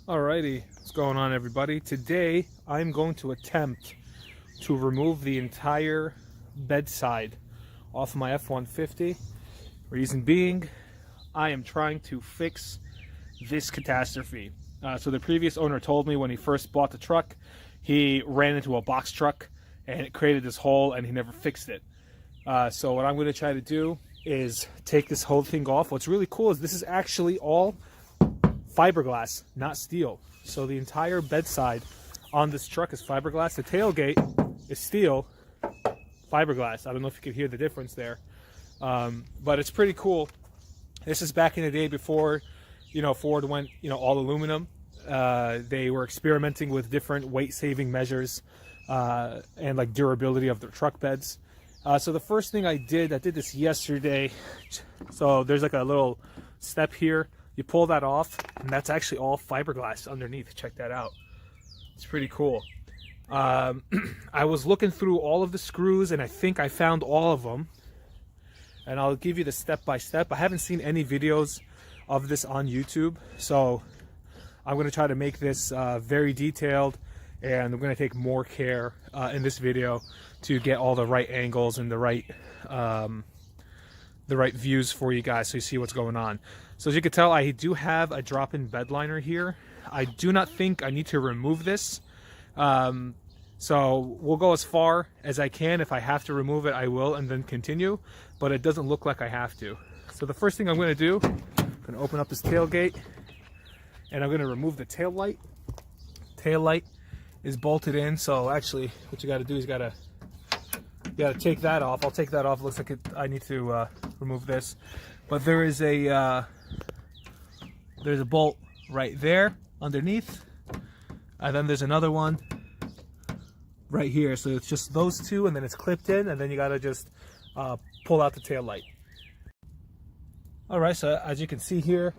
Alrighty, what's going on, everybody? Today I'm going to attempt to remove the entire bedside off my F-150. Reason being, I am trying to fix this catastrophe. So the previous owner told me when he first bought the truck, he ran into a box truck and it created this hole and he never fixed it. So what I'm going to try to do is take this whole thing off. What's really cool is this is actually all fiberglass, not steel. So the entire bedside on this truck is fiberglass. The tailgate is steel, fiberglass. I don't know if you can hear the difference there, but it's pretty cool. This is back in the day before, Ford went, all aluminum. They were experimenting with different weight-saving measures and like durability of their truck beds. So the first thing I did this yesterday. So there's like a little step here. You pull that off, and that's actually all fiberglass underneath. Check that out. It's pretty cool. I was looking through all of the screws, and I think I found all of them. And I'll give you the step-by-step. I haven't seen any videos of this on YouTube, so I'm going to try to make this very detailed, and I'm going to take more care in this video to get all the right angles and the right views for you guys so you see what's going on. So as you can tell, I do have a drop-in bed liner here. I do not think I need to remove this. So we'll go as far as I can. If I have to remove it, I will, and then continue. But it doesn't look like I have to. So the first thing I'm going to do, I'm going to open up this tailgate, and I'm going to remove the tail light. Tail light is bolted in. So actually, what you got to do is you got to take that off. I'll take that off. Looks like I need to remove this. But there is there's a bolt right there underneath, and then there's another one right here. So it's just those two, and then it's clipped in, and then you gotta just pull out the tail light. All right, so as you can see here,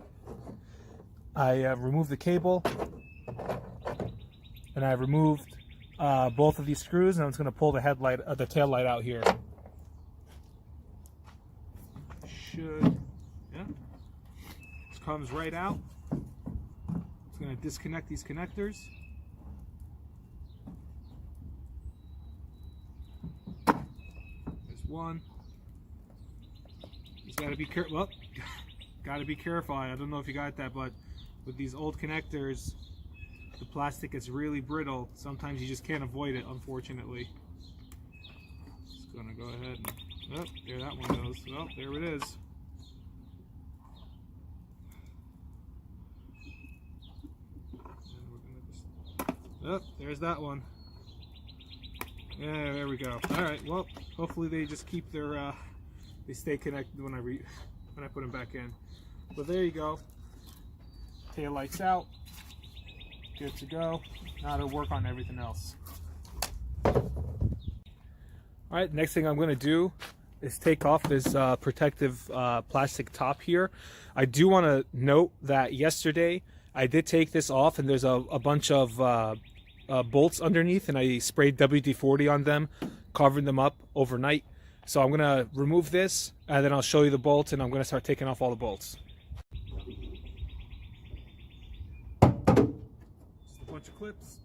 I removed the cable, and I removed both of these screws, and I'm just gonna pull the tail light out here. This comes right out. It's going to disconnect these connectors. There's one. Just got to be careful. Well, got to be careful. I don't know if you got that, but with these old connectors, the plastic is really brittle. Sometimes you just can't avoid it, unfortunately. Just going to go ahead and, oh, there that one goes. Well, there it is. Oh, there's that one. Yeah, there we go. All right. Well, hopefully they just keep their they stay connected when I put them back in. But there you go. Tail lights out. Good to go. Now to work on everything else. All right. Next thing I'm going to do is take off this protective plastic top here. I do want to note that yesterday I did take this off, and there's a bunch of bolts underneath, and I sprayed WD-40 on them, covering them up overnight. So I'm gonna remove this, and then I'll show you the bolts, and I'm gonna start taking off all the bolts. Just a bunch of clips.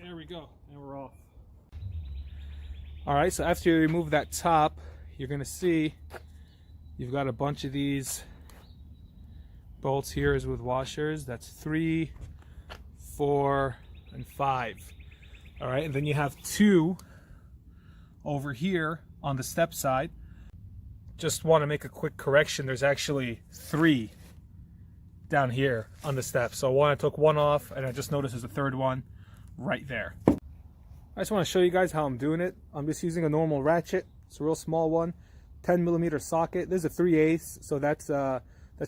There we go, and we're off. All right, so after you remove that top, you're gonna see you've got a bunch of these bolts here is with washers. That's 3, 4, and 5. All right, and then you have 2 over here on the step side. Just want to make a quick correction. There's actually 3 down here on the step. So I took one off, and I just noticed there's a third one right there. I just want to show you guys how I'm doing it. I'm just using a normal ratchet. It's a real small one, 10mm socket. There's a 3/8, so that's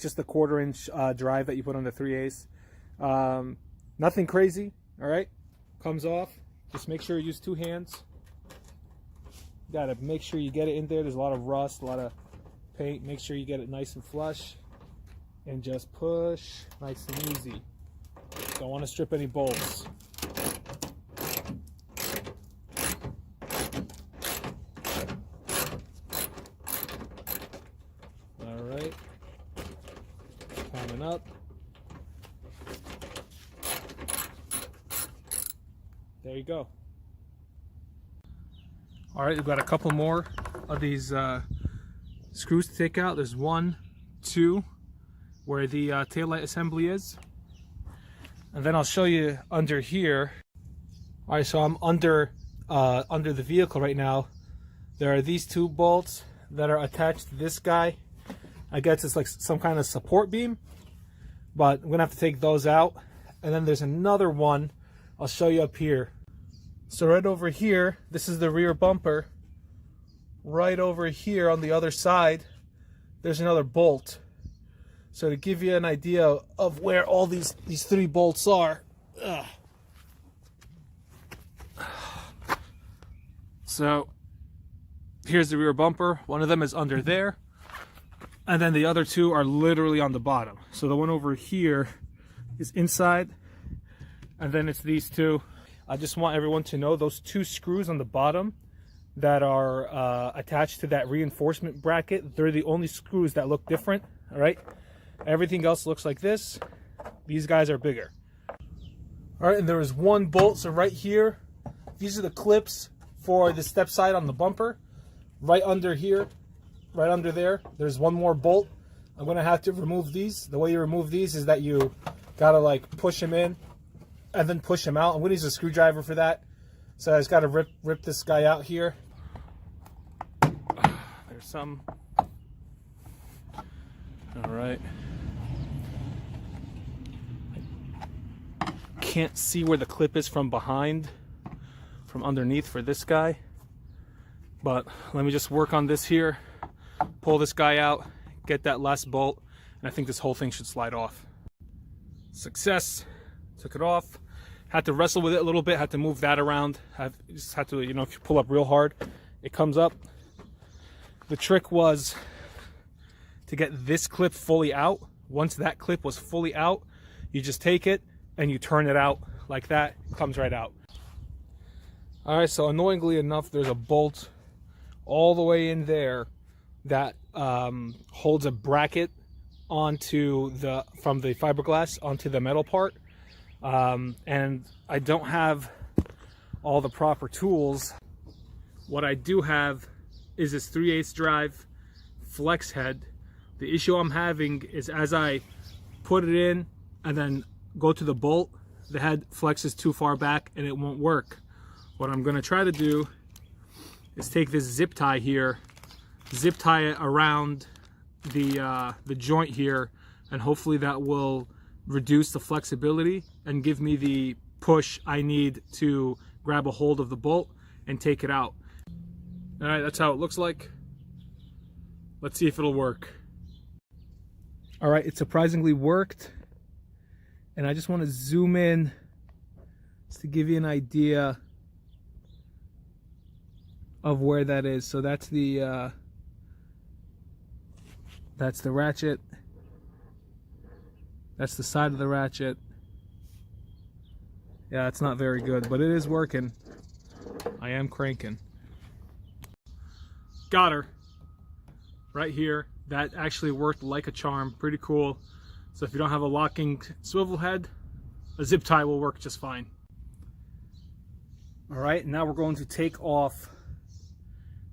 just the 1/4-inch drive that you put on the 3/8. Nothing crazy, all right? Comes off. Just make sure you use 2 hands. You gotta make sure you get it in there. There's a lot of rust, a lot of paint. Make sure you get it nice and flush. And just push nice and easy. Don't want to strip any bolts. Coming up. There you go. All right, we've got a couple more of these screws to take out. There's 1, 2, where the taillight assembly is. And then I'll show you under here. All right, so I'm under the vehicle right now. There are these 2 bolts that are attached to this guy. I guess it's like some kind of support beam, but I'm gonna have to take those out. And then there's another one I'll show you up here. So right over here, this is the rear bumper. Right over here on the other side, there's another bolt. So to give you an idea of where all these 3 bolts are. So here's the rear bumper. One of them is under there. And then the other 2 are literally on the bottom. So the one over here is inside. And then it's these 2. I just want everyone to know those 2 screws on the bottom that are attached to that reinforcement bracket, they're the only screws that look different, all right? Everything else looks like this. These guys are bigger. All right, and there is 1 bolt, so right here, these are the clips for the step side on the bumper. Right under here, right under there, there's 1 more bolt. I'm gonna have to remove these. The way you remove these is that you gotta like push them in and then push them out. I'm gonna use a screwdriver for that. So I just gotta rip this guy out here. There's some. All right. Can't see where the clip is from behind, from underneath for this guy. But let me just work on this here, pull this guy out, get that last bolt, and I think this whole thing should slide off. Success. Took it off. Had to wrestle with it a little bit, had to move that around. Just had to, you know, if you pull up real hard, it comes up. The trick was to get this clip fully out. Once that clip was fully out, you just take it and you turn it out like that. It comes right out. All right, so annoyingly enough, there's a bolt all the way in there that holds a bracket onto from the fiberglass onto the metal part. And I don't have all the proper tools. What I do have is this 3/8 drive flex head. The issue I'm having is as I put it in and then go to the bolt, the head flexes too far back and it won't work. What I'm going to try to do is take this zip tie here, zip tie it around the joint here, and hopefully that will reduce the flexibility and give me the push I need to grab a hold of the bolt and take it out. All right, that's how it looks like. Let's see if it'll work. All right, it surprisingly worked. And I just want to zoom in just to give you an idea of where that is. So that's the ratchet. That's the side of the ratchet. Yeah, it's not very good, but it is working. I am cranking. Got her. Right here. That actually worked like a charm. Pretty cool. So if you don't have a locking swivel head, a zip tie will work just fine. All right, now we're going to take off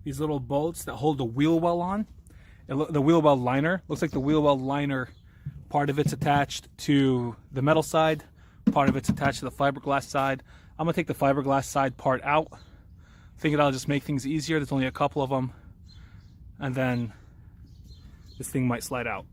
these little bolts that hold the wheel well on. The wheel well liner. Looks like the wheel well liner, part of it's attached to the metal side, part of it's attached to the fiberglass side. I'm gonna take the fiberglass side part out. Thinking that'll just make things easier. There's only a couple of them. And then this thing might slide out.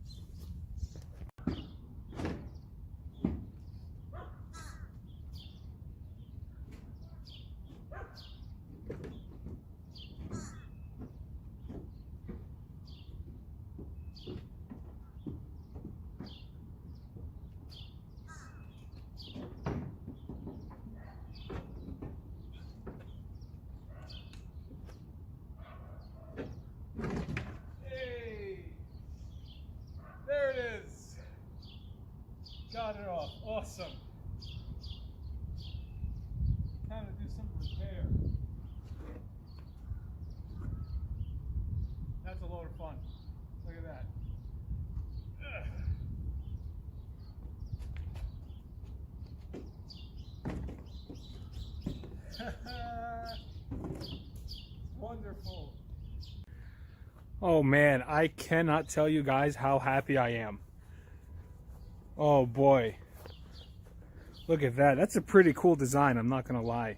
Got it off. Awesome. Time to do some repair. That's a load of fun. Look at that. Ugh. Oh man, I cannot tell you guys how happy I am. Oh boy. Look at that. That's a pretty cool design, I'm not gonna lie.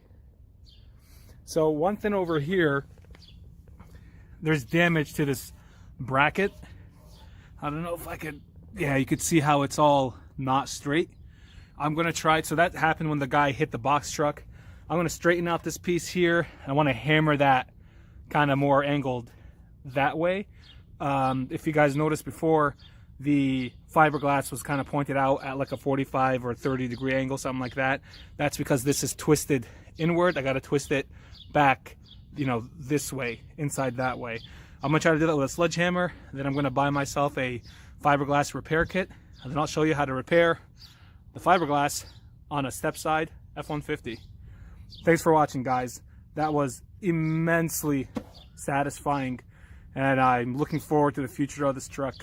So one thing over here, there's damage to this bracket. I don't know if I could, yeah, you could see how it's all not straight. I'm gonna try, so that happened when the guy hit the box truck. I'm gonna straighten out this piece here. I wanna hammer that kind of more angled that way. If you guys noticed before, the fiberglass was kind of pointed out at like a 45 or 30 degree angle, something like that. That's because this is twisted inward. I got to twist it back, you know, this way, inside that way. I'm gonna try to do that with a sledgehammer. Then I'm gonna buy myself a fiberglass repair kit, and then I'll show you how to repair the fiberglass on a step-side F-150. Thanks for watching, guys. That was immensely satisfying, and I'm looking forward to the future of this truck.